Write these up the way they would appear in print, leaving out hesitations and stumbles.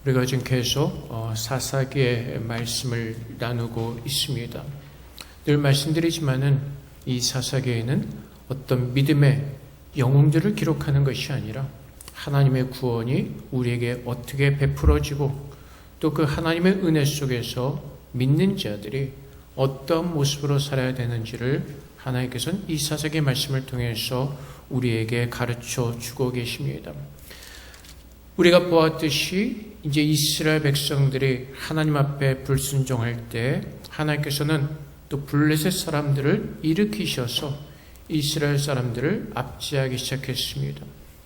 우리가 지금 계속 사사기의 말씀을 나누고 있습니다. 늘 말씀드리지만은 이 사사기에는 어떤 믿음의 영웅들을 기록하는 것이 아니라 하나님의 구원이 우리에게 어떻게 베풀어지고 또 그 하나님의 은혜 속에서 믿는 자들이 어떤 모습으로 살아야 되는지를 하나님께서는 이 사사기의 말씀을 통해서 우리에게 가르쳐 주고 계십니다. 우리가 보았듯이 이제 이스라엘 백성들이 하나님 앞에 불순종할 때 하나님께서는 또 블레셋 사람들을 일으키셔서 이스라엘 사람들을 압제하기 시작했습니다.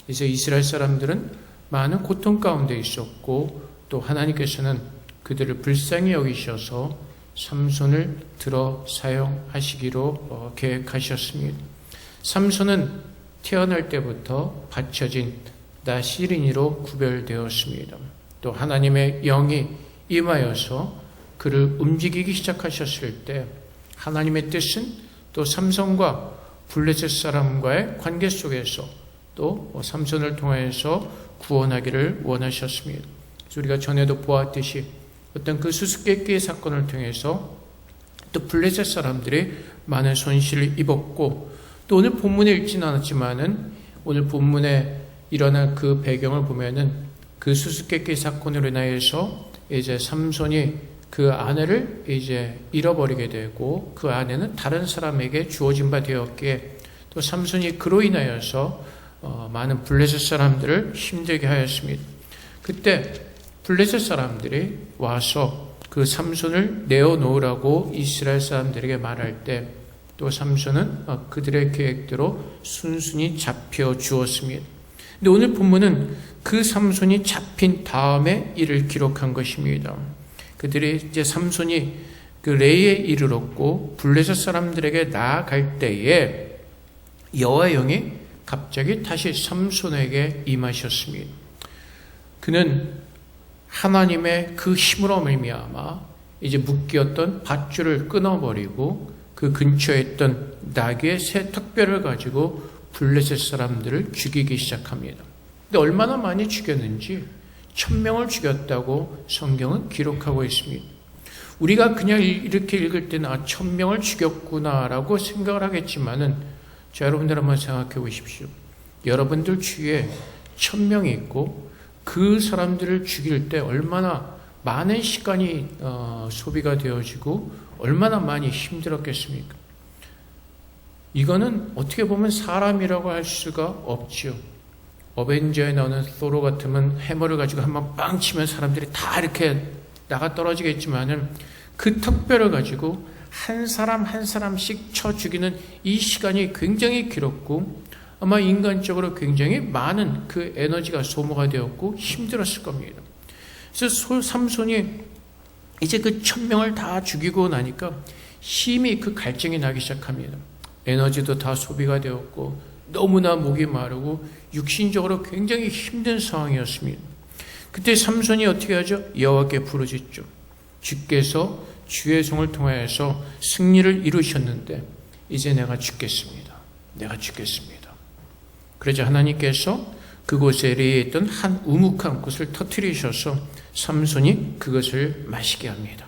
이제 이스라엘 사람들은 많은 고통 가운데 있었고 또 하나님께서는 그들을 불쌍히 여기셔서 삼손을 들어 사용하시기로 계획하셨습니다. 삼손은 태어날 때부터 받쳐진 나시린이로 구별되었습니다. 또 하나님의 영이 임하여서 그를 움직이기 시작하셨을 때 하나님의 뜻은 또 삼손과 블레셋 사람과의 관계 속에서 또 삼손을 통해서 구원하기를 원하셨습니다. 그래서 우리가 전에도 보았듯이 어떤 그 수수께끼의 사건을 통해서 또 블레셋 사람들이 많은 손실을 입었고 또 오늘 본문에 읽지는 않았지만은 오늘 본문에 일어난 그 배경을 보면은 그 수수께끼 사건으로 인하여서 이제 삼손이 그 아내를 이제 잃어버리게 되고 그 아내는 다른 사람에게 주어진 바 되었기에 또 삼손이 그로 인하여서 많은 블레셋 사람들을 힘들게 하였습니다. 그때 블레셋 사람들이 와서 그 삼손을 내어놓으라고 이스라엘 사람들에게 말할 때 또 삼손은 그들의 계획대로 순순히 잡혀 주었습니다. 근데 오늘 본문은 그 삼손이 잡힌 다음에 이를 기록한 것입니다. 그들이 이제 삼손이 그 레이에 이르렀고 블레셋 사람들에게 나아갈 때에 여호와의 영이 갑자기 다시 삼손에게 임하셨습니다. 그는 하나님의 그 힘으로 말미암아 이제 묶였던 밧줄을 끊어버리고 그 근처에 있던 나귀의 새 턱뼈를 가지고 블레셋 사람들을 죽이기 시작합니다. 근데 얼마나 많이 죽였는지 1000명을 죽였다고 성경은 기록하고 있습니다. 우리가 그냥 이렇게 읽을 때는 1000명을 죽였구나라고 생각을 하겠지만은 자, 여러분들 한번 생각해 보십시오. 여러분들 주위에 1000명이 있고 그 사람들을 죽일 때 얼마나 많은 시간이 소비가 되어지고 얼마나 많이 힘들었겠습니까? 이거는 어떻게 보면 사람이라고 할 수가 없죠. 어벤져에 나오는 소로 같으면 해머를 가지고 한번 빵 치면 사람들이 다 이렇게 나가 떨어지겠지만은 그 턱뼈를 가지고 한 사람 한 사람씩 쳐 죽이는 이 시간이 굉장히 길었고 아마 인간적으로 굉장히 많은 그 에너지가 소모가 되었고 힘들었을 겁니다. 그래서 삼손이 이제 그 1000명을 다 죽이고 나니까 힘이 그 갈증이 나기 시작합니다. 에너지도 다 소비가 되었고 너무나 목이 마르고 육신적으로 굉장히 힘든 상황이었습니다. 그때 삼손이 어떻게 하죠? 여호와께 부르짖죠. 주께서 주의 종을 통하여서 승리를 이루셨는데 이제 내가 죽겠습니다. 내가 죽겠습니다. 그러자 하나님께서 그곳에 있던 한 우묵한 곳을 터뜨리셔서 삼손이 그것을 마시게 합니다.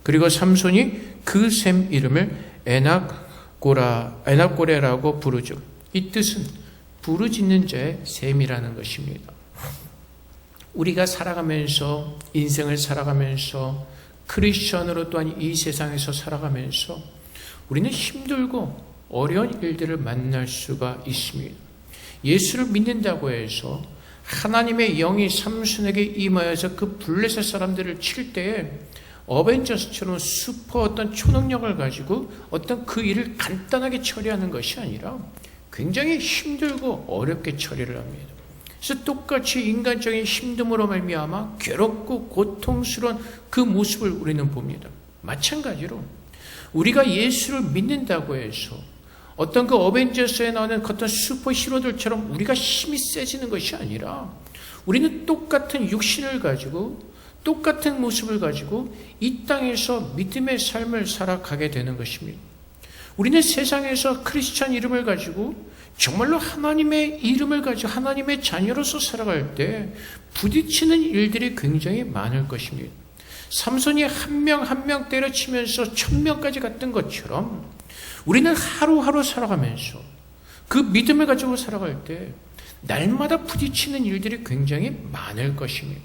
그리고 삼손이 그 샘 이름을 에낙고레라고 부르죠. 이 뜻은 부르짖는 자의 샘이라는 것입니다. 우리가 살아가면서 인생을 살아가면서 크리스천으로 또한 이 세상에서 살아가면서 우리는 힘들고 어려운 일들을 만날 수가 있습니다. 예수를 믿는다고 해서 하나님의 영이 삼손에게 임하여서 그 블레셋 사람들을 칠 때에 어벤져스처럼 슈퍼 어떤 초능력을 가지고 어떤 그 일을 간단하게 처리하는 것이 아니라 굉장히 힘들고 어렵게 처리를 합니다. 그래서 똑같이 인간적인 힘듦으로 말미암아 괴롭고 고통스러운 그 모습을 우리는 봅니다. 마찬가지로 우리가 예수를 믿는다고 해서 어떤 그 어벤져스에 나오는 어떤 슈퍼 히로들처럼 우리가 힘이 세지는 것이 아니라 우리는 똑같은 육신을 가지고 똑같은 모습을 가지고 이 땅에서 믿음의 삶을 살아가게 되는 것입니다. 우리는 세상에서 크리스찬 이름을 가지고 정말로 하나님의 이름을 가지고 하나님의 자녀로서 살아갈 때 부딪히는 일들이 굉장히 많을 것입니다. 삼손이 한 명 한 명 때려치면서 1000명까지 갔던 것처럼 우리는 하루하루 살아가면서 그 믿음을 가지고 살아갈 때 날마다 부딪히는 일들이 굉장히 많을 것입니다.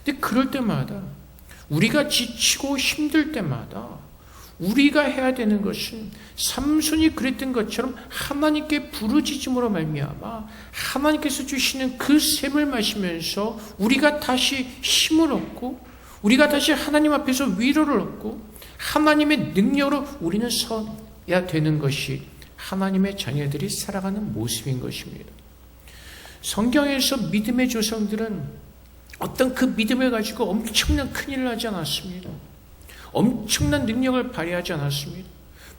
근데 그럴 때마다 우리가 지치고 힘들 때마다 우리가 해야 되는 것은 삼손이 그랬던 것처럼 하나님께 부르짖음으로 말미암아 하나님께서 주시는 그 샘을 마시면서 우리가 다시 힘을 얻고 우리가 다시 하나님 앞에서 위로를 얻고 하나님의 능력으로 우리는 서야 되는 것이 하나님의 자녀들이 살아가는 모습인 것입니다. 성경에서 믿음의 조상들은 어떤 그 믿음을 가지고 엄청난 큰일을 하지 않았습니다. 엄청난 능력을 발휘하지 않았습니다.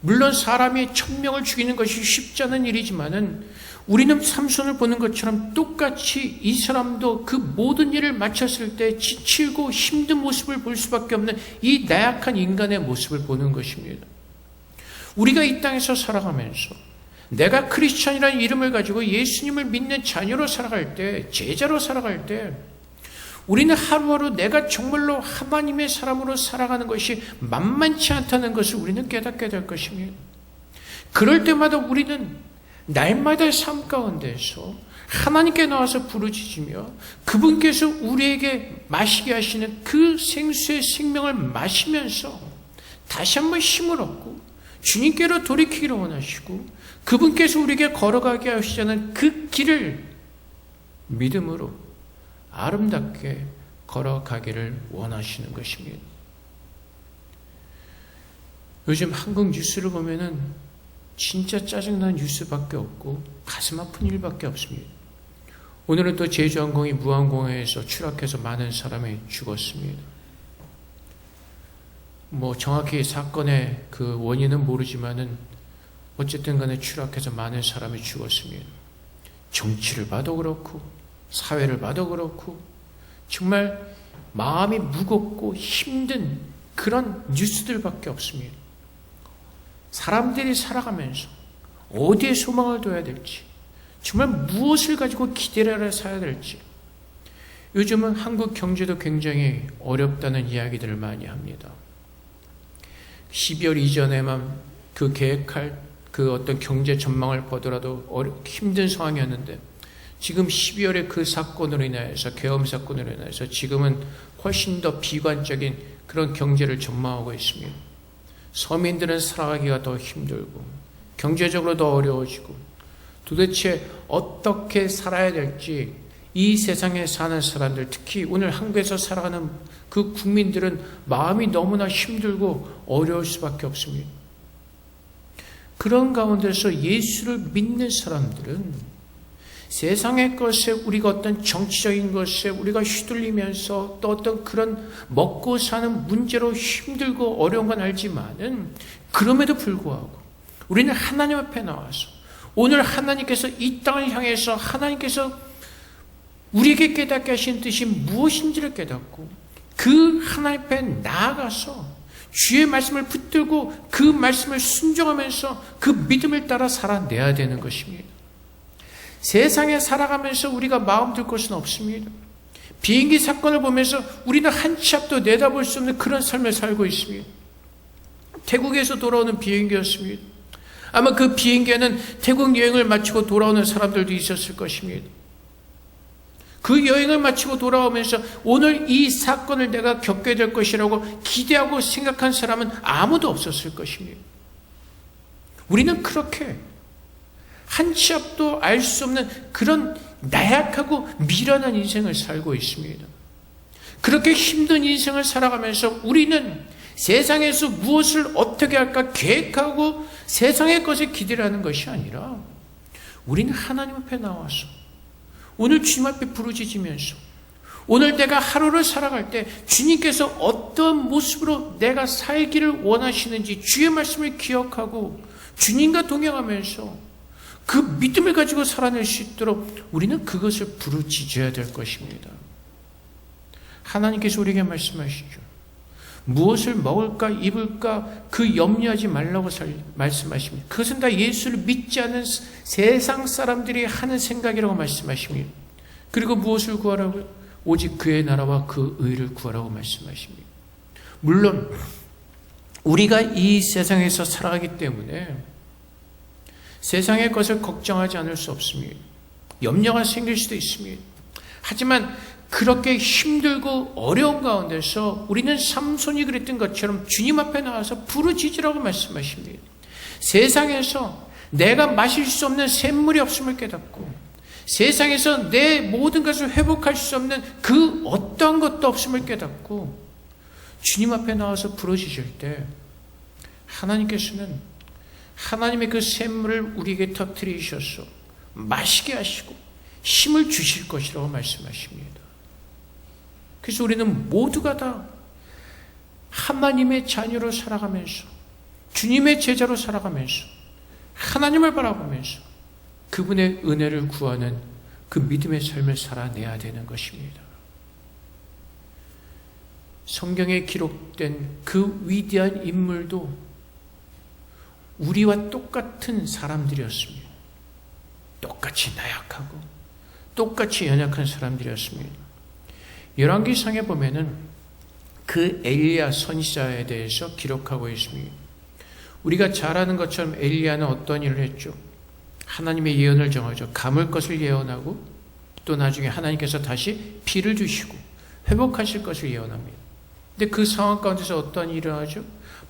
물론 사람이 1000명을 죽이는 것이 쉽지 않은 일이지만은 우리는 삼손을 보는 것처럼 똑같이 이 사람도 그 모든 일을 마쳤을 때 지치고 힘든 모습을 볼 수밖에 없는 이 나약한 인간의 모습을 보는 것입니다. 우리가 이 땅에서 살아가면서 내가 크리스찬이라는 이름을 가지고 예수님을 믿는 자녀로 살아갈 때, 제자로 살아갈 때 우리는 하루하루 내가 정말로 하나님의 사람으로 살아가는 것이 만만치 않다는 것을 우리는 깨닫게 될 것입니다. 그럴 때마다 우리는 날마다의 삶 가운데서 하나님께 나와서 부르짖으며 그분께서 우리에게 마시게 하시는 그 생수의 생명을 마시면서 다시 한번 힘을 얻고 주님께로 돌이키기를 원하시고 그분께서 우리에게 걸어가게 하시자는 그 길을 믿음으로 아름답게 걸어가기를 원하시는 것입니다. 요즘 한국 뉴스를 보면은 진짜 짜증나는 뉴스밖에 없고 가슴 아픈 일밖에 없습니다. 오늘은 또 제주항공이 무항공에서 추락해서 많은 사람이 죽었습니다. 정확히 사건의 그 원인은 모르지만은 어쨌든 간에 추락해서 많은 사람이 죽었습니다. 정치를 봐도 그렇고 사회를 봐도 그렇고 정말 마음이 무겁고 힘든 그런 뉴스들밖에 없습니다. 사람들이 살아가면서 어디에 소망을 둬야 될지 정말 무엇을 가지고 기대를 해서 살아야 될지 요즘은 한국 경제도 굉장히 어렵다는 이야기들을 많이 합니다. 12월 이전에만 그 계획할 그 어떤 경제 전망을 보더라도 힘든 상황이었는데 지금 12월에 그 사건으로 인해서 계엄 사건으로 인해서 지금은 훨씬 더 비관적인 그런 경제를 전망하고 있습니다. 서민들은 살아가기가 더 힘들고 경제적으로 더 어려워지고 도대체 어떻게 살아야 될지 이 세상에 사는 사람들 특히 오늘 한국에서 살아가는 그 국민들은 마음이 너무나 힘들고 어려울 수밖에 없습니다. 그런 가운데서 예수를 믿는 사람들은 세상의 것에 우리가 어떤 정치적인 것에 우리가 휘둘리면서 또 어떤 그런 먹고 사는 문제로 힘들고 어려운 건 알지만은 그럼에도 불구하고 우리는 하나님 앞에 나와서 오늘 하나님께서 이 땅을 향해서 하나님께서 우리에게 깨닫게 하신 뜻이 무엇인지를 깨닫고 그 하나님 앞에 나아가서 주의 말씀을 붙들고 그 말씀을 순종하면서 그 믿음을 따라 살아내야 되는 것입니다. 세상에 살아가면서 우리가 마음 둘 것은 없습니다. 비행기 사건을 보면서 우리는 한 치 앞도 내다볼 수 없는 그런 삶을 살고 있습니다. 태국에서 돌아오는 비행기였습니다. 아마 그 비행기에는 태국 여행을 마치고 돌아오는 사람들도 있었을 것입니다. 그 여행을 마치고 돌아오면서 오늘 이 사건을 내가 겪게 될 것이라고 기대하고 생각한 사람은 아무도 없었을 것입니다. 우리는 그렇게 한 치 앞도 알 수 없는 그런 나약하고 미련한 인생을 살고 있습니다. 그렇게 힘든 인생을 살아가면서 우리는 세상에서 무엇을 어떻게 할까 계획하고 세상의 것에 기대를 하는 것이 아니라 우리는 하나님 앞에 나와서 오늘 주님 앞에 부르짖으면서 오늘 내가 하루를 살아갈 때 주님께서 어떤 모습으로 내가 살기를 원하시는지 주의 말씀을 기억하고 주님과 동행하면서 그 믿음을 가지고 살아낼 수 있도록 우리는 그것을 부르짖어야 될 것입니다. 하나님께서 우리에게 말씀하시죠. 무엇을 먹을까 입을까 그 염려하지 말라고 말씀하십니다. 그것은 다 예수를 믿지 않는 세상 사람들이 하는 생각이라고 말씀하십니다. 그리고 무엇을 구하라고요? 오직 그의 나라와 그 의를 구하라고 말씀하십니다. 물론 우리가 이 세상에서 살아가기 때문에 세상의 것을 걱정하지 않을 수 없습니다. 염려가 생길 수도 있습니다. 하지만 그렇게 힘들고 어려운 가운데서 우리는 삼손이 그랬던 것처럼 주님 앞에 나와서 부르짖으라고 말씀하십니다. 세상에서 내가 마실 수 없는 샘물이 없음을 깨닫고 세상에서 내 모든 것을 회복할 수 없는 그 어떠한 것도 없음을 깨닫고 주님 앞에 나와서 부르짖을 때 하나님께서는 하나님의 그 샘물을 우리에게 터뜨리셔서 마시게 하시고 힘을 주실 것이라고 말씀하십니다. 그래서 우리는 모두가 다 하나님의 자녀로 살아가면서 주님의 제자로 살아가면서 하나님을 바라보면서 그분의 은혜를 구하는 그 믿음의 삶을 살아내야 되는 것입니다. 성경에 기록된 그 위대한 인물도 우리와 똑같은 사람들이었습니다. 똑같이 나약하고 똑같이 연약한 사람들이었습니다. 열왕기상에 보면은 그 엘리야 선지자에 대해서 기록하고 있습니다. 우리가 잘 아는 것처럼 엘리야는 어떤 일을 했죠? 하나님의 예언을 정하죠. 감을 것을 예언하고 또 나중에 하나님께서 다시 비를 주시고 회복하실 것을 예언합니다. 근데 그 상황 가운데서 어떤 일을 하죠?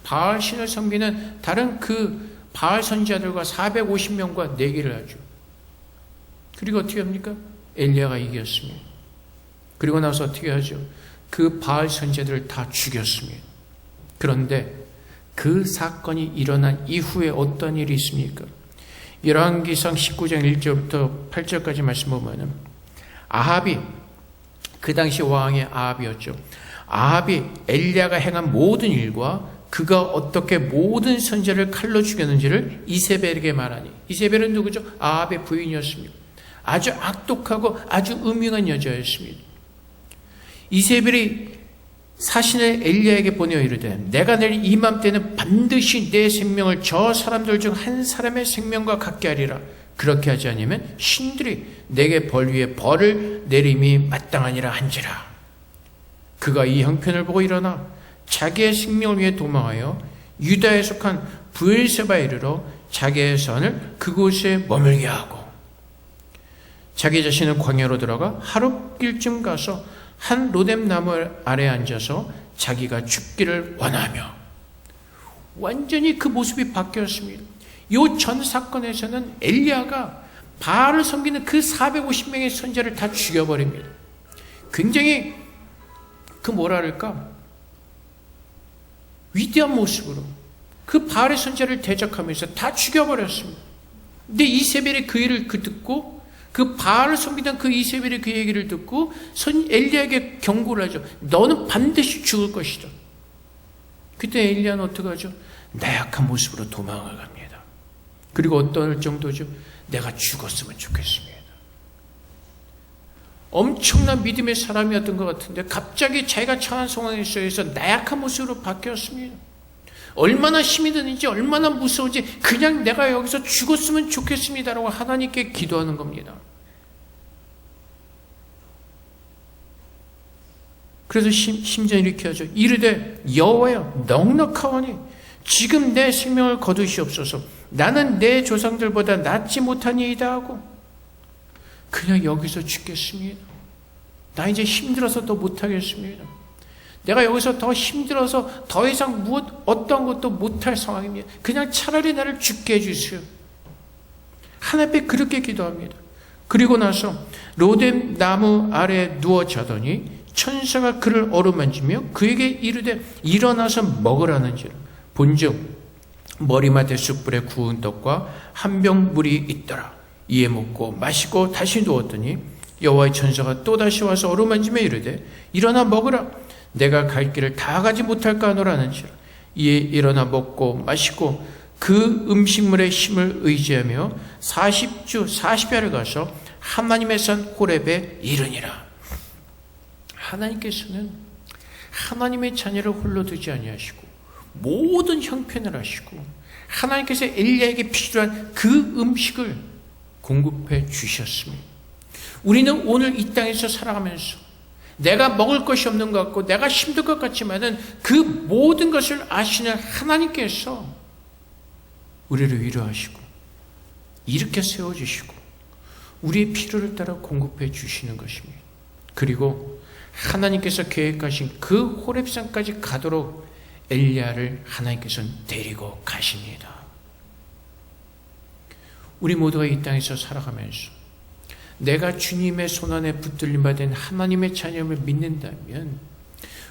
바알 신을 섬기는 다른 그 바알 선지자들과 450명과 내기를 하죠. 그리고 어떻게 합니까? 엘리야가 이겼습니다. 그리고 나서 어떻게 하죠? 그 바알 선지자들을 다 죽였습니다. 그런데 그 사건이 일어난 이후에 어떤 일이 있습니까? 열왕기상 19장 1절부터 8절까지 말씀 보면은 아합이, 그 당시 왕의 아합이었죠. 아합이 엘리야가 행한 모든 일과 그가 어떻게 모든 선지자를 칼로 죽였는지를 이세벨에게 말하니, 이세벨은 누구죠? 아합의 부인이었습니다. 아주 악독하고 아주 음흉한 여자였습니다. 이세벨이 사신을 엘리야에게 보내어 이르되 내가 내일 이맘때는 반드시 내 생명을 저 사람들 중 한 사람의 생명과 같게 하리라. 그렇게 하지 않으면 신들이 내게 벌 위에 벌을 내림이 마땅하니라 한지라. 그가 이 형편을 보고 일어나 자기의 생명을 위해 도망하여 유다에 속한 브엘세바에 이르러 자기의 선을 그곳에 머물게 하고 자기 자신은 광야로 들어가 하룻길쯤 가서 한 로뎀 나무 아래에 앉아서 자기가 죽기를 원하며, 완전히 그 모습이 바뀌었습니다. 이 전 사건에서는 엘리야가 바알을 섬기는 그 450명의 선지자를 다 죽여버립니다. 굉장히 그 뭐랄까 위대한 모습으로 그 바알의 선지자를 대적하면서 다 죽여버렸습니다. 근데 이세벨이 그 일을 듣고 그 바알을 섬기던 그 이세벨이 그 얘기를 듣고 엘리야에게 경고를 하죠. 너는 반드시 죽을 것이다. 그때 엘리야는 어떻게 하죠? 나약한 모습으로 도망을 갑니다. 그리고 어떨 정도죠? 내가 죽었으면 좋겠습니다. 엄청난 믿음의 사람이었던 것 같은데 갑자기 자기가 처한 상황에 있어서 나약한 모습으로 바뀌었습니다. 얼마나 힘이 드는지 얼마나 무서운지 그냥 내가 여기서 죽었으면 좋겠습니다라고 하나님께 기도하는 겁니다. 그래서 심지어 이렇게 하죠. 이르되 여호와여 넉넉하오니 지금 내 생명을 거두시옵소서. 나는 내 조상들보다 낫지 못하니이다 하고 그냥 여기서 죽겠습니다. 나 이제 힘들어서 더 못하겠습니다. 내가 여기서 더 힘들어서 더 이상 어떤 것도 못할 상황입니다. 그냥 차라리 나를 죽게 해주세요. 하나님 앞에 그렇게 기도합니다. 그리고 나서 로뎀 나무 아래에 누워 자더니 천사가 그를 어루만지며 그에게 이르되 일어나서 먹으라는지라. 본즉 머리맡에 숯불에 구운 떡과 한 병 물이 있더라. 이에 먹고 마시고 다시 누웠더니 여호와의 천사가 또다시 와서 어루만지며 이르되 일어나 먹으라. 내가 갈 길을 다 가지 못할까 하노라는지라. 이에 일어나 먹고 마시고 그 음식물의 힘을 의지하며 40주 40야를 가서 하나님의 산 호렙에 이르니라. 하나님께서는 하나님의 자녀를 홀로 두지 아니하시고 모든 형편을 하시고 하나님께서 엘리야에게 필요한 그 음식을 공급해 주셨습니다. 우리는 오늘 이 땅에서 살아가면서 내가 먹을 것이 없는 것 같고 내가 힘들 것 같지만은 그 모든 것을 아시는 하나님께서 우리를 위로하시고 일으켜 세워주시고 우리의 필요를 따라 공급해 주시는 것입니다. 그리고 하나님께서 계획하신 그 호렙산까지 가도록 엘리야를 하나님께서는 데리고 가십니다. 우리 모두가 이 땅에서 살아가면서 내가 주님의 손안에 붙들림 받은 하나님의 자녀임을 믿는다면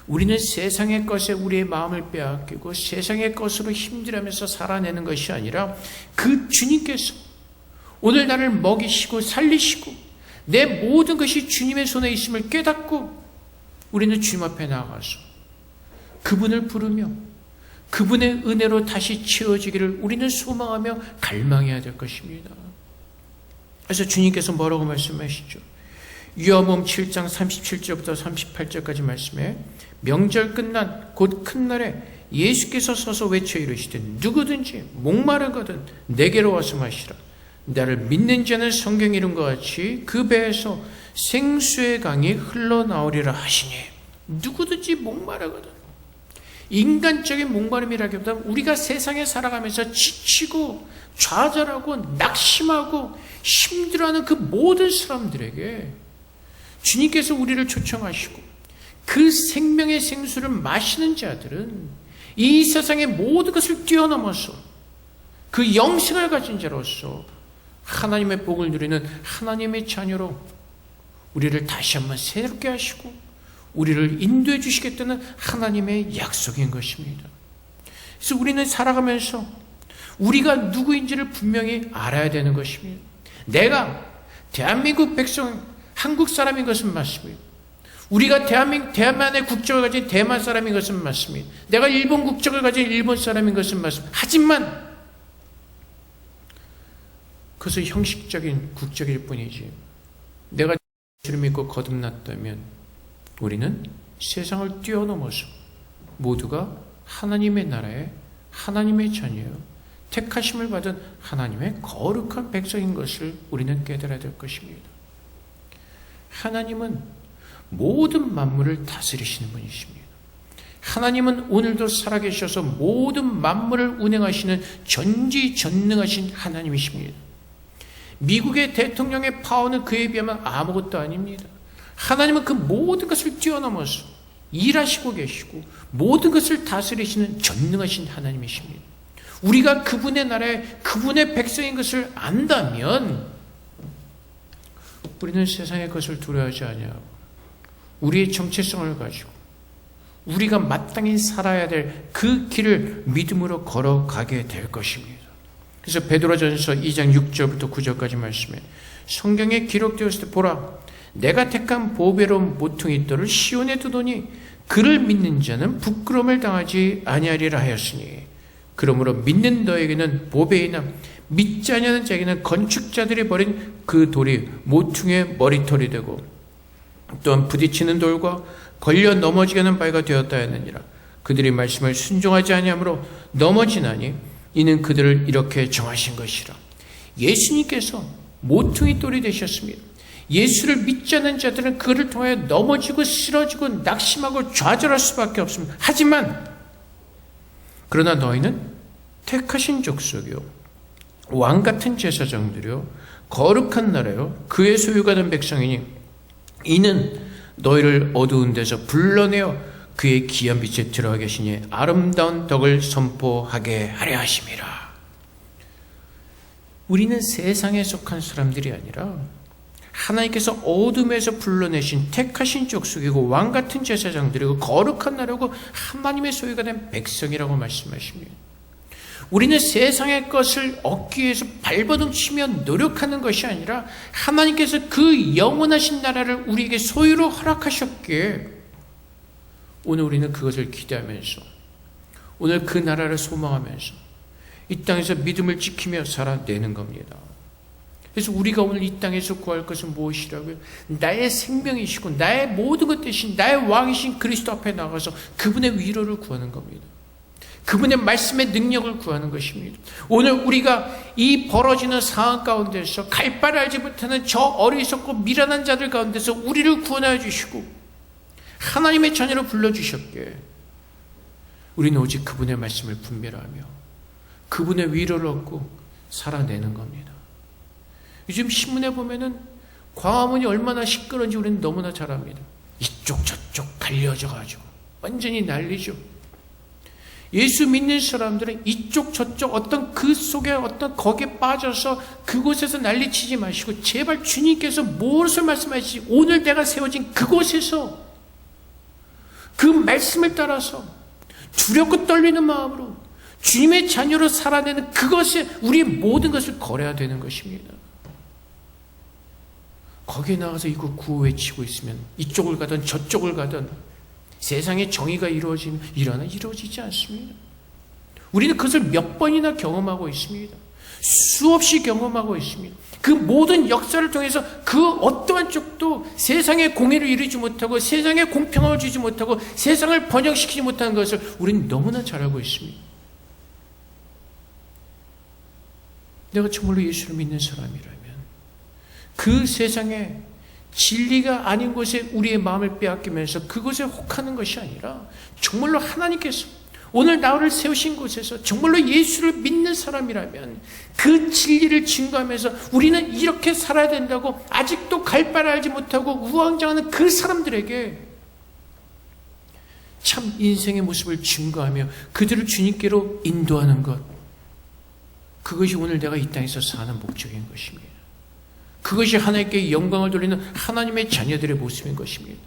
우리는 세상의 것에 우리의 마음을 빼앗기고 세상의 것으로 힘들어하면서 살아내는 것이 아니라 그 주님께서 오늘 나를 먹이시고 살리시고 내 모든 것이 주님의 손에 있음을 깨닫고 우리는 주님 앞에 나아가서 그분을 부르며 그분의 은혜로 다시 채워지기를 우리는 소망하며 갈망해야 될 것입니다. 그래서 주님께서 뭐라고 말씀하시죠? 요한복음 7장 37절부터 38절까지 말씀에 명절 끝난 곧 큰 날에 예수께서 서서 외쳐 이르시되 누구든지 목마르거든 내게로 와서 마시라. 나를 믿는 자는 성경 이름과 같이 그 배에서 생수의 강이 흘러나오리라 하시니 누구든지 목마르거든. 인간적인 목마름이라기보다는 우리가 세상에 살아가면서 지치고 좌절하고 낙심하고 힘들어하는 그 모든 사람들에게 주님께서 우리를 초청하시고 그 생명의 생수를 마시는 자들은 이 세상의 모든 것을 뛰어넘어서 그 영생을 가진 자로서 하나님의 복을 누리는 하나님의 자녀로 우리를 다시 한번 새롭게 하시고 우리를 인도해 주시겠다는 하나님의 약속인 것입니다. 그래서 우리는 살아가면서 우리가 누구인지를 분명히 알아야 되는 것입니다. 내가 대한민국 백성, 한국 사람인 것은 맞습니다. 우리가 대만의 국적을 가진 대만 사람인 것은 맞습니다. 내가 일본 국적을 가진 일본 사람인 것은 맞습니다. 하지만 그것은 형식적인 국적일 뿐이지 내가 예수를 믿고 거듭났다면 우리는 세상을 뛰어넘어서 모두가 하나님의 나라에 하나님의 자녀요 택하심을 받은 하나님의 거룩한 백성인 것을 우리는 깨달아야 될 것입니다. 하나님은 모든 만물을 다스리시는 분이십니다. 하나님은 오늘도 살아계셔서 모든 만물을 운행하시는 전지전능하신 하나님이십니다. 미국의 대통령의 파워는 그에 비하면 아무것도 아닙니다. 하나님은 그 모든 것을 뛰어넘어서 일하시고 계시고 모든 것을 다스리시는 전능하신 하나님이십니다. 우리가 그분의 나라에 그분의 백성인 것을 안다면 우리는 세상의 것을 두려워하지 아니하고 우리의 정체성을 가지고 우리가 마땅히 살아야 될 그 길을 믿음으로 걸어가게 될 것입니다. 그래서 베드로전서 2장 6절부터 9절까지 말씀에 성경에 기록되었을 때 보라 내가 택한 보배로운 모퉁이 돌을 시온에 두더니 그를 믿는 자는 부끄러움을 당하지 아니하리라 하였으니 그러므로 믿는 너에게는 보배이나 믿지 아니하는 자에게는 건축자들이 버린 그 돌이 모퉁이의 머리털이 되고 또한 부딪히는 돌과 걸려 넘어지게 하는 바위가 되었다 했느니라. 그들이 말씀을 순종하지 아니하므로 넘어지나니 이는 그들을 이렇게 정하신 것이라. 예수님께서 모퉁이 돌이 되셨습니다. 예수를 믿지 않는 자들은 그를 통하여 넘어지고 쓰러지고 낙심하고 좌절할 수밖에 없습니다. 하지만 그러나 너희는 택하신 족속이요 왕같은 제사장들이요 거룩한 나라요 그의 소유가 된 백성이니 이는 너희를 어두운 데서 불러내어 그의 귀한 빛에 들어가 계시니 아름다운 덕을 선포하게 하려 하심이라. 우리는 세상에 속한 사람들이 아니라 하나님께서 어둠에서 불러내신 택하신 족속이고 왕같은 제사장들이고 거룩한 나라고 하나님의 소유가 된 백성이라고 말씀하십니다. 우리는 세상의 것을 얻기 위해서 발버둥치며 노력하는 것이 아니라 하나님께서 그 영원하신 나라를 우리에게 소유로 허락하셨기에 오늘 우리는 그것을 기대하면서 오늘 그 나라를 소망하면서 이 땅에서 믿음을 지키며 살아내는 겁니다. 그래서 우리가 오늘 이 땅에서 구할 것은 무엇이라고요? 나의 생명이시고 나의 모든 것 대신 나의 왕이신 그리스도 앞에 나가서 그분의 위로를 구하는 겁니다. 그분의 말씀의 능력을 구하는 것입니다. 오늘 우리가 이 벌어지는 상황 가운데서 갈 바를 알지 못하는 저 어리석고 미련한 자들 가운데서 우리를 구원하여 주시고 하나님의 자녀로 불러주셨기에 우리는 오직 그분의 말씀을 분별하며 그분의 위로를 얻고 살아내는 겁니다. 요즘 신문에 보면은 광화문이 얼마나 시끄러운지 우리는 너무나 잘 압니다. 이쪽 저쪽 갈려져 가지고 완전히 난리죠. 예수 믿는 사람들은 이쪽 저쪽 어떤 그 속에 어떤 거기에 빠져서 그곳에서 난리치지 마시고 제발 주님께서 무엇을 말씀하시지 오늘 내가 세워진 그곳에서 그 말씀을 따라서 두렵고 떨리는 마음으로 주님의 자녀로 살아내는 그것에 우리의 모든 것을 걸어야 되는 것입니다. 거기에 나가서 이거 구호 외치고 있으면 이쪽을 가든 저쪽을 가든 세상에 정의가 이루어지지 않습니다. 우리는 그것을 몇 번이나 경험하고 있습니다. 수없이 경험하고 있습니다. 그 모든 역사를 통해서 그 어떠한 쪽도 세상에 공의를 이루지 못하고 세상에 공평함을 주지 못하고 세상을 번영시키지 못하는 것을 우리는 너무나 잘 알고 있습니다. 내가 정말로 예수를 믿는 사람이라면 그 세상에 진리가 아닌 곳에 우리의 마음을 빼앗기면서 그곳에 혹하는 것이 아니라 정말로 하나님께서 오늘 나를 세우신 곳에서 정말로 예수를 믿는 사람이라면 그 진리를 증거하면서 우리는 이렇게 살아야 된다고 아직도 갈 바를 알지 못하고 우왕좌왕하는 그 사람들에게 참 인생의 모습을 증거하며 그들을 주님께로 인도하는 것, 그것이 오늘 내가 이 땅에서 사는 목적인 것입니다. 그것이 하나님께 영광을 돌리는 하나님의 자녀들의 모습인 것입니다.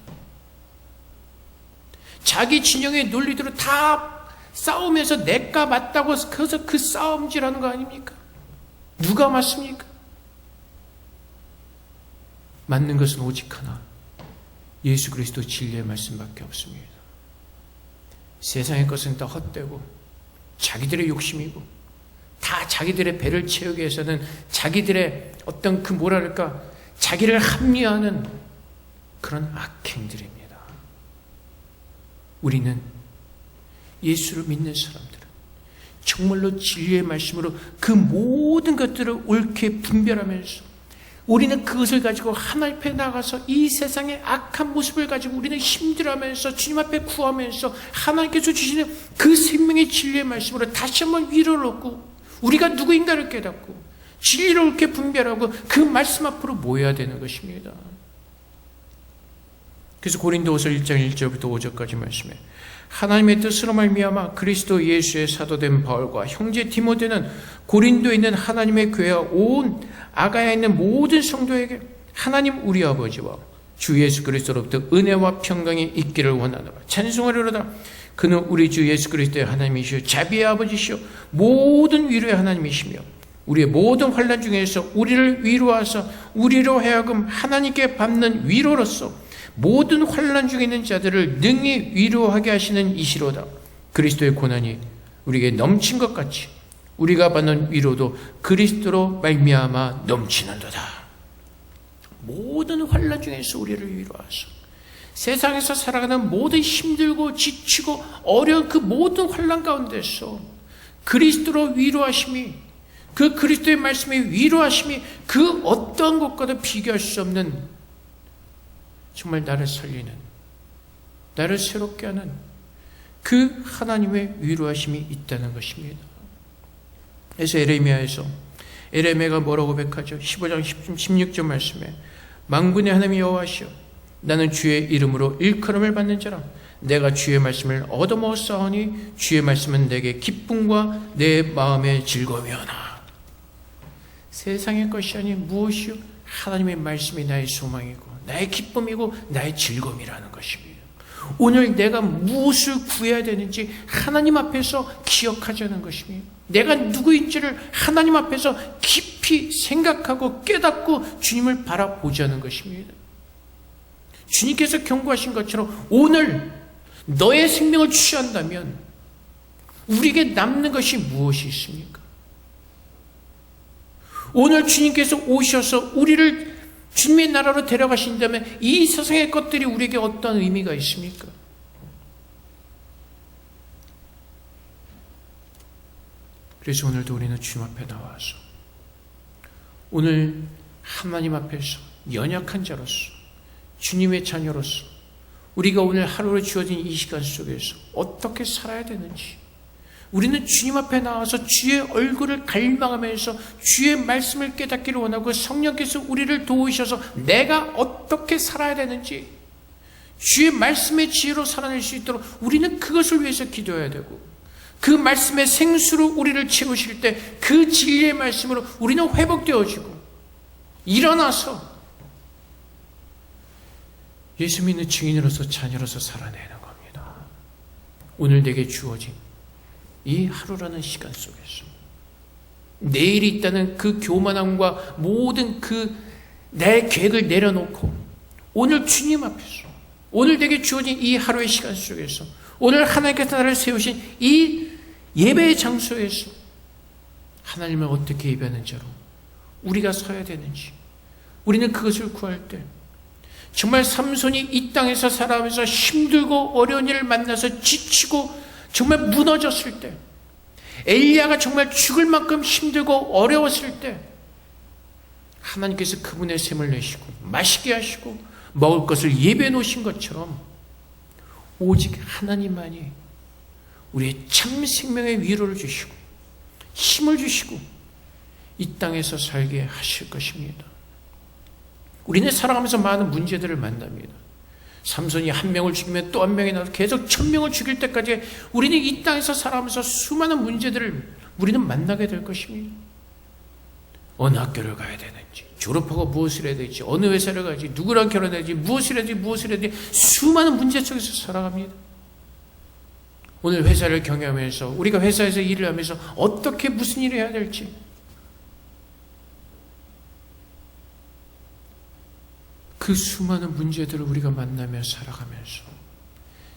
자기 진영의 논리대로 다 싸우면서 내가 맞다고 그래서 그 싸움질하는 거 아닙니까? 누가 맞습니까? 맞는 것은 오직 하나, 예수 그리스도 진리의 말씀밖에 없습니다. 세상의 것은 다 헛되고 자기들의 욕심이고 다 자기들의 배를 채우기 위해서는 자기들의 어떤 그 뭐랄까 자기를 합리화하는 그런 악행들입니다. 우리는 예수를 믿는 사람들은 정말로 진리의 말씀으로 그 모든 것들을 옳게 분별하면서 우리는 그것을 가지고 하나님 앞에 나가서 이 세상의 악한 모습을 가지고 우리는 힘들어하면서 주님 앞에 구하면서 하나님께서 주시는 그 생명의 진리의 말씀으로 다시 한번 위로를 얻고 우리가 누구인가를 깨닫고 진리를 옳게 분별하고 그 말씀 앞으로 모여야 되는 것입니다. 그래서 고린도후서 1장 1절부터 5절까지 말씀에 하나님의 뜻으로 말미암아 그리스도 예수의 사도된 바울과 형제 디모데는 고린도에 있는 하나님의 교회와 온 아가야에 있는 모든 성도에게 하나님 우리 아버지와 주 예수 그리스도로부터 은혜와 평강이 있기를 원하노라. 찬송하리로다. 그는 우리 주 예수 그리스도의 하나님이시오 자비의 아버지시오 모든 위로의 하나님이시며 우리의 모든 환난 중에서 우리를 위로하사 우리로 하여금 하나님께 받는 위로로서 모든 환난 중에 있는 자들을 능히 위로하게 하시는 이시로다. 그리스도의 고난이 우리에게 넘친 것 같이 우리가 받는 위로도 그리스도로 말미암아 넘치는도다. 모든 환난 중에서 우리를 위로하사 세상에서 살아가는 모든 힘들고 지치고 어려운 그 모든 환난 가운데서 그리스도로 위로하심이 그 그리스도의 말씀의 위로하심이 그 어떠한 것과도 비교할 수 없는 정말 나를 살리는 나를 새롭게 하는 그 하나님의 위로하심이 있다는 것입니다. 그래서 에레미야가 뭐라고 고백하죠? 15장 16절 말씀에 만군의 하나님 여호와시여 나는 주의 이름으로 일컬음을 받는 자라 내가 주의 말씀을 얻어먹었사오니 주의 말씀은 내게 기쁨과 내 마음의 즐거움이오나. 세상의 것이 아닌 무엇이요? 하나님의 말씀이 나의 소망이고 나의 기쁨이고 나의 즐거움이라는 것입니다. 오늘 내가 무엇을 구해야 되는지 하나님 앞에서 기억하자는 것입니다. 내가 누구인지를 하나님 앞에서 깊이 생각하고 깨닫고 주님을 바라보자는 것입니다. 주님께서 경고하신 것처럼 오늘 너의 생명을 취한다면 우리에게 남는 것이 무엇이 있습니까? 오늘 주님께서 오셔서 우리를 주님의 나라로 데려가신다면 이 세상의 것들이 우리에게 어떤 의미가 있습니까? 그래서 오늘도 우리는 주님 앞에 나와서 오늘 하나님 앞에서 연약한 자로서 주님의 자녀로서 우리가 오늘 하루로 주어진 이 시간 속에서 어떻게 살아야 되는지, 우리는 주님 앞에 나와서 주의 얼굴을 갈망하면서 주의 말씀을 깨닫기를 원하고 성령께서 우리를 도우셔서 내가 어떻게 살아야 되는지 주의 말씀의 지혜로 살아낼 수 있도록 우리는 그것을 위해서 기도해야 되고, 그 말씀의 생수로 우리를 채우실 때 그 진리의 말씀으로 우리는 회복되어지고 일어나서 예수 믿는 증인으로서 자녀로서 살아내는 겁니다. 오늘 내게 주어진 이 하루라는 시간 속에서 내일이 있다는 그 교만함과 모든 내 계획을 내려놓고 오늘 주님 앞에서 오늘 내게 주어진 이 하루의 시간 속에서 오늘 하나님께서 나를 세우신 이 예배의 장소에서 하나님을 어떻게 예배하는 자로 우리가 서야 되는지, 우리는 그것을 구할 때 정말 삼손이 이 땅에서 살아가면서 힘들고 어려운 일을 만나서 지치고 정말 무너졌을 때, 엘리야가 정말 죽을 만큼 힘들고 어려웠을 때 하나님께서 그분의 샘을 내시고 마시게 하시고 먹을 것을 예배해 놓으신 것처럼 오직 하나님만이 우리의 참 생명의 위로를 주시고 힘을 주시고 이 땅에서 살게 하실 것입니다. 우리는 살아가면서 많은 문제들을 만납니다. 삼손이 한 명을 죽이면 또 한 명이 나서 계속 1000명을 죽일 때까지 우리는 이 땅에서 살아가면서 수많은 문제들을 우리는 만나게 될 것입니다. 어느 학교를 가야 되는지, 졸업하고 무엇을 해야 될지, 어느 회사를 가야지, 누구랑 결혼해야지, 무엇을 해야 되지, 수많은 문제 속에서 살아갑니다. 오늘 회사를 경영하면서 우리가 회사에서 일을 하면서 어떻게 무슨 일을 해야 될지, 그 수많은 문제들을 우리가 만나며 살아가면서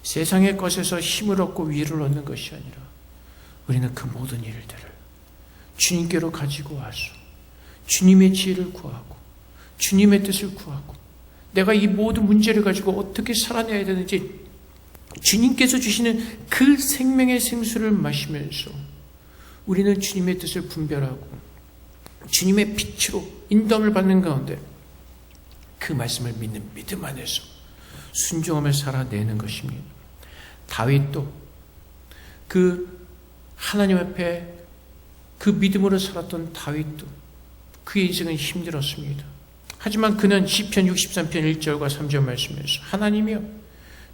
세상의 것에서 힘을 얻고 위를 얻는 것이 아니라 우리는 그 모든 일들을 주님께로 가지고 와서 주님의 지혜를 구하고 주님의 뜻을 구하고 내가 이 모든 문제를 가지고 어떻게 살아내야 되는지 주님께서 주시는 그 생명의 생수를 마시면서 우리는 주님의 뜻을 분별하고 주님의 빛으로 인도함을 받는 가운데 그 말씀을 믿는 믿음 안에서 순종하며 살아내는 것입니다. 다윗도 그 하나님 앞에 그 믿음으로 살았던 다윗도 그의 인생은 힘들었습니다. 하지만 그는 시편 63편 1절과 3절 말씀에서 하나님이여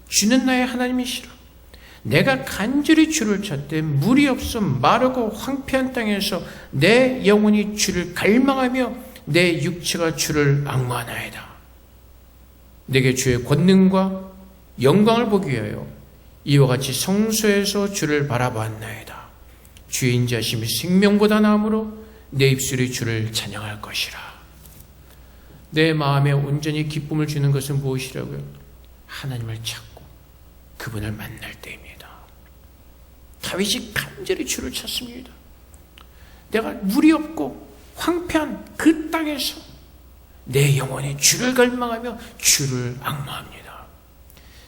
주는 나의 하나님이시라. 내가 간절히 주를 찾되 물이 없어 마르고 황폐한 땅에서 내 영혼이 주를 갈망하며 내 육체가 주를 앙모하나이다. 내게 주의 권능과 영광을 보기 위하여 이와 같이 성소에서 주를 바라보았나이다. 주의 인자심이 생명보다 나으므로 내 입술이 주를 찬양할 것이라. 내 마음에 온전히 기쁨을 주는 것은 무엇이라고요? 하나님을 찾고 그분을 만날 때입니다. 다윗이 간절히 주를 찾습니다. 내가 물이 없고 황폐한 그 땅에서 내 영혼이 주를 갈망하며 주를 앙모합니다.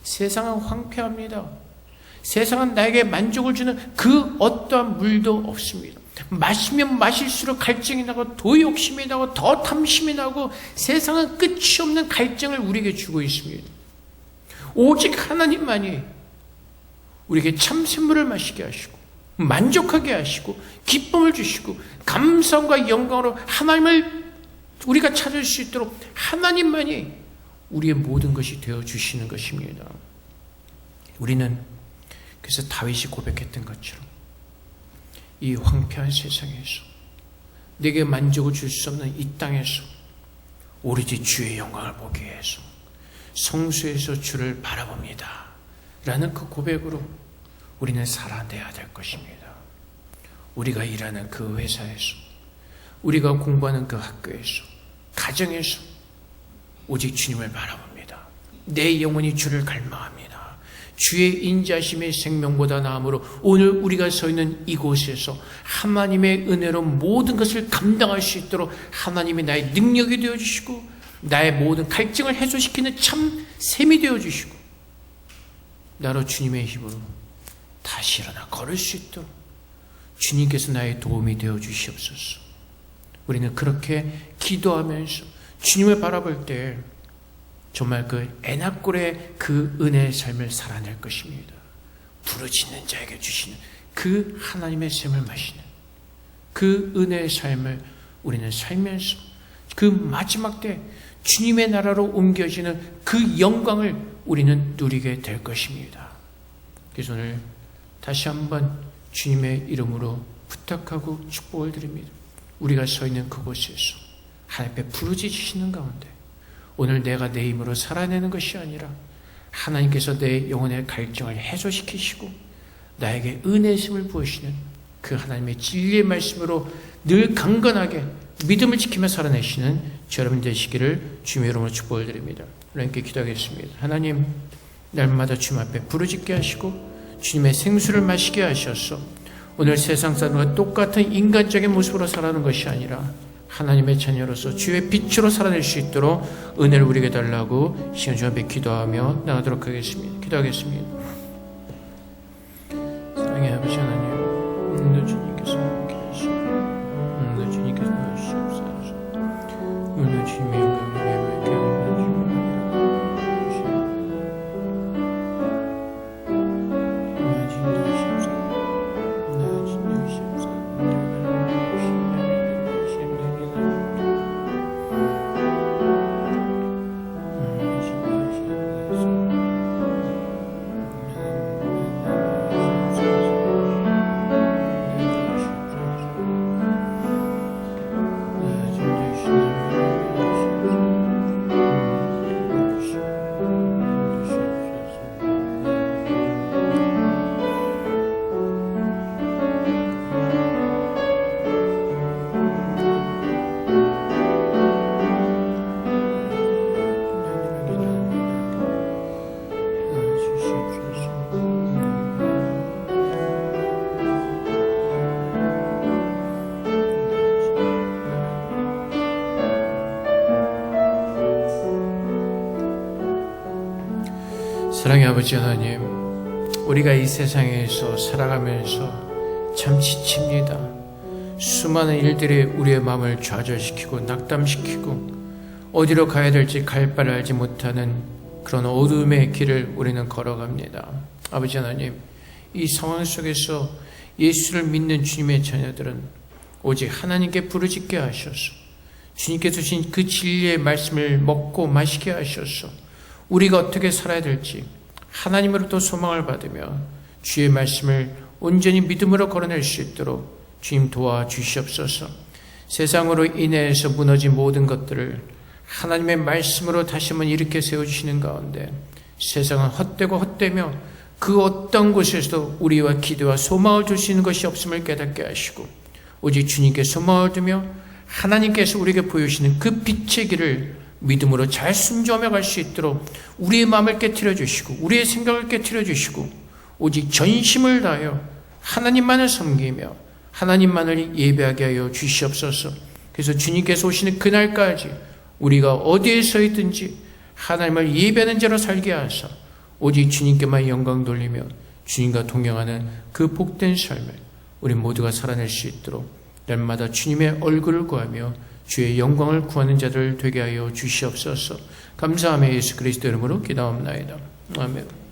세상은 황폐합니다. 세상은 나에게 만족을 주는 그 어떠한 물도 없습니다. 마시면 마실수록 갈증이 나고 더 욕심이 나고 더 탐심이 나고 세상은 끝이 없는 갈증을 우리에게 주고 있습니다. 오직 하나님만이 우리에게 참샘물을 마시게 하시고 만족하게 하시고 기쁨을 주시고 감사와 영광으로 하나님을 우리가 찾을 수 있도록 하나님만이 우리의 모든 것이 되어주시는 것입니다. 우리는 그래서 다윗이 고백했던 것처럼 이 황폐한 세상에서 내게 만족을 줄 수 없는 이 땅에서 오로지 주의 영광을 보기 위해서 성수에서 주를 바라봅니다 라는 그 고백으로 우리는 살아내야 될 것입니다. 우리가 일하는 그 회사에서, 우리가 공부하는 그 학교에서, 가정에서 오직 주님을 바라봅니다. 내 영혼이 주를 갈망합니다. 주의 인자심의 생명보다 나음으로 오늘 우리가 서 있는 이곳에서 하나님의 은혜로 모든 것을 감당할 수 있도록 하나님이 나의 능력이 되어주시고 나의 모든 갈증을 해소시키는 참 샘이 되어주시고 나로 주님의 힘으로 다시 일어나 걸을 수 있도록 주님께서 나의 도움이 되어주시옵소서. 우리는 그렇게 기도하면서 주님을 바라볼 때 정말 그 애낙골의 그 은혜의 삶을 살아낼 것입니다. 부르짖는 자에게 주시는 그 하나님의 샘을 마시는 그 은혜의 삶을 우리는 살면서 그 마지막 때 주님의 나라로 옮겨지는 그 영광을 우리는 누리게 될 것입니다. 그래서 오늘 다시 한번 주님의 이름으로 부탁하고 축복을 드립니다. 우리가 서 있는 그곳에서 하나님 앞에 부르짖으시는 가운데 오늘 내가 내 힘으로 살아내는 것이 아니라 하나님께서 내 영혼의 갈증을 해소시키시고 나에게 은혜의 힘을 부으시는 그 하나님의 진리의 말씀으로 늘 강건하게 믿음을 지키며 살아내시는 여러분 되시기를 주님의 이름으로 축복을 드립니다. 하나님께 기도하겠습니다. 하나님, 날마다 주님 앞에 부르짖게 하시고 주님의 생수를 마시게 하셔서 오늘 세상 사람과 똑같은 인간적인 모습으로 살아가는 것이 아니라 하나님의 자녀로서 주의 빛으로 살아낼 수 있도록 은혜를 우리에게 달라고 시간 주 앞에 기도하며 나가도록 하겠습니다. 기도하겠습니다. 사랑의 아버지 하나님, 오늘도 주님께서 함께 하시고 오늘도 주님께서 도와주시옵소서. 오늘도 주님의 영광을 예배하게 하시고 사랑의 아버지 하나님, 우리가 이 세상에서 살아가면서 참 지칩니다. 수많은 일들이 우리의 마음을 좌절시키고 낙담시키고 어디로 가야 될지 갈 바를 알지 못하는 그런 어둠의 길을 우리는 걸어갑니다. 아버지 하나님, 이 상황 속에서 예수를 믿는 주님의 자녀들은 오직 하나님께 부르짖게 하셔서 주님께서 주신 그 진리의 말씀을 먹고 마시게 하셔서 우리가 어떻게 살아야 될지 하나님으로부터 소망을 받으며 주의 말씀을 온전히 믿음으로 걸어낼 수 있도록 주님 도와주시옵소서. 세상으로 인해서 무너진 모든 것들을 하나님의 말씀으로 다시 한번 일으켜 세워주시는 가운데 세상은 헛되고 헛되며 그 어떤 곳에서도 우리와 기도와 소망을 줄 수 있는 것이 없음을 깨닫게 하시고 오직 주님께 소망을 두며 하나님께서 우리에게 보여주시는 그 빛의 길을 믿음으로 잘 순종하며 갈 수 있도록 우리의 마음을 깨트려 주시고 우리의 생각을 깨트려 주시고 오직 전심을 다하여 하나님만을 섬기며 하나님만을 예배하게 하여 주시옵소서. 그래서 주님께서 오시는 그날까지 우리가 어디에 서 있든지 하나님을 예배하는 자로 살게 하사 오직 주님께만 영광 돌리며 주님과 동행하는 그 복된 삶을 우리 모두가 살아낼 수 있도록 날마다 주님의 얼굴을 구하며 주의 영광을 구하는 자들 되게 하여 주시옵소서. 감사하며 예수 그리스도 이름으로 기도합나이다. 아멘.